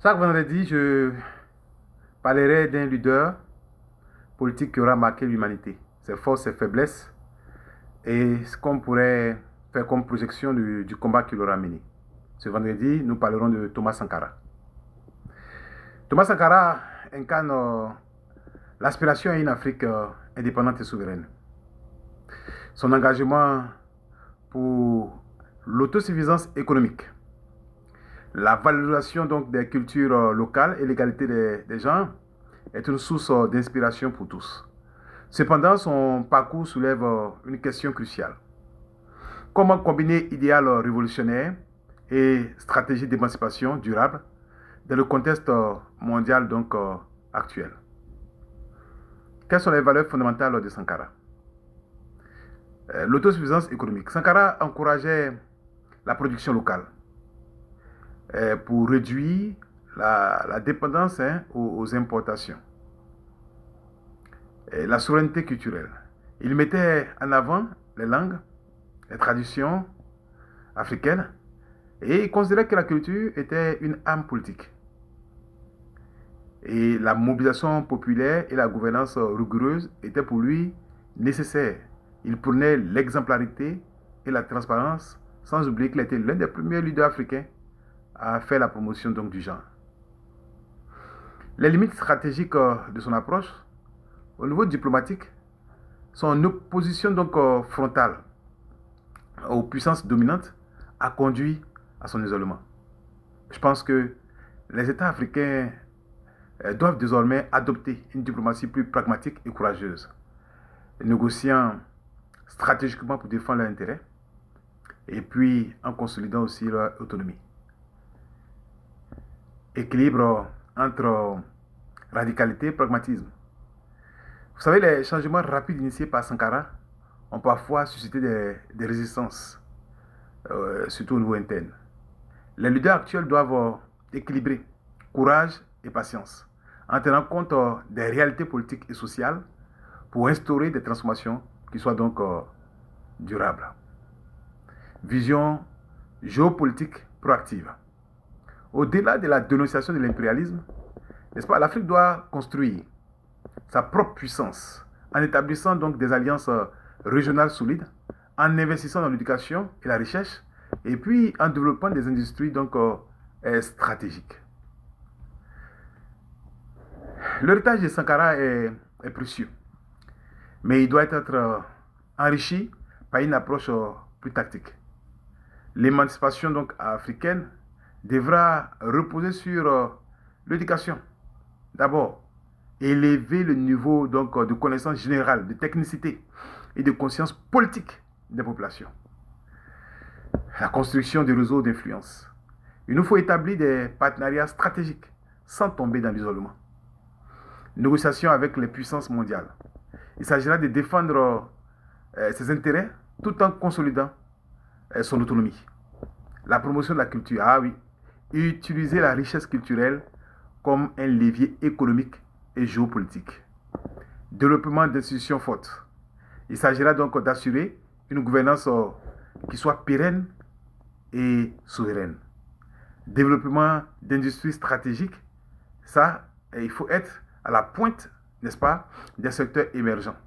Chaque vendredi, je parlerai d'un leader politique qui aura marqué l'humanité, ses forces, ses faiblesses et ce qu'on pourrait faire comme projection du combat qu'il aura mené. Ce vendredi, nous parlerons de Thomas Sankara. Thomas Sankara incarne l'aspiration à une Afrique indépendante et souveraine. Son engagement pour l'autosuffisance économique, la valorisation donc des cultures locales et l'égalité des genres est une source d'inspiration pour tous. Cependant, son parcours soulève une question cruciale. Comment combiner idéal révolutionnaire et stratégie d'émancipation durable dans le contexte mondial donc actuel? Quelles sont les valeurs fondamentales de Sankara? L'autosuffisance économique. Sankara encourageait la production locale pour réduire la dépendance aux importations. La souveraineté culturelle. Il mettait en avant les langues, les traditions africaines et il considérait que la culture était une arme politique. Et la mobilisation populaire et la gouvernance rigoureuse étaient pour lui nécessaires. Il prônait l'exemplarité et la transparence, sans oublier qu'il était l'un des premiers leaders africains à faire la promotion donc, du genre. Les limites stratégiques de son approche, au niveau diplomatique, son opposition donc frontale aux puissances dominantes a conduit à son isolement. Je pense que les États africains doivent désormais adopter une diplomatie plus pragmatique et courageuse, négociant stratégiquement pour défendre leurs intérêts et puis en consolidant aussi leur autonomie. Équilibre entre radicalité et pragmatisme. Vous savez, les changements rapides initiés par Sankara ont parfois suscité des résistances, surtout au niveau interne. Les leaders actuels doivent équilibrer courage et patience, en tenant compte des réalités politiques et sociales pour instaurer des transformations qui soient donc durables. Vision géopolitique proactive. Au-delà de la dénonciation de l'impérialisme, n'est-ce pas, l'Afrique doit construire sa propre puissance en établissant donc des alliances régionales solides, en investissant dans l'éducation et la recherche, et puis en développant des industries donc stratégiques. L'héritage de Sankara est précieux, mais il doit être enrichi par une approche plus tactique. L'émancipation donc africaine devra reposer sur l'éducation. D'abord, élever le niveau donc, de connaissance générale, de technicité et de conscience politique des populations. La construction des réseaux d'influence. Il nous faut établir des partenariats stratégiques sans tomber dans l'isolement. Négociation avec les puissances mondiales. Il s'agira de défendre ses intérêts tout en consolidant son autonomie. La promotion de la culture. Ah oui, utiliser la richesse culturelle comme un levier économique et géopolitique. Développement d'institutions fortes. Il s'agira donc d'assurer une gouvernance qui soit pérenne et souveraine. Développement d'industries stratégiques. Ça, il faut être à la pointe, n'est-ce pas, des secteurs émergents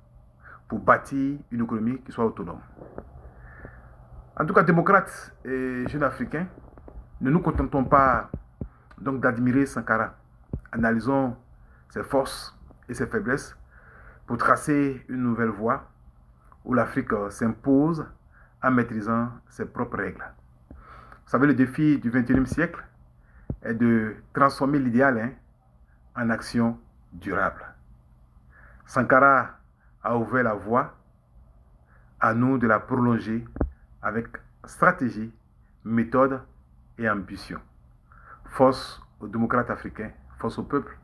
pour bâtir une économie qui soit autonome. En tout cas, démocrates et jeunes africains, ne nous contentons pas donc d'admirer Sankara. Analysons ses forces et ses faiblesses pour tracer une nouvelle voie où l'Afrique s'impose en maîtrisant ses propres règles. Vous savez, le défi du XXIe siècle est de transformer l'idéal en action durable. Sankara a ouvert la voie, à nous de la prolonger avec stratégie, méthode et ambition. Force aux démocrates africains, force au peuple.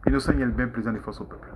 Innocent Yelbin, président des forces au peuple.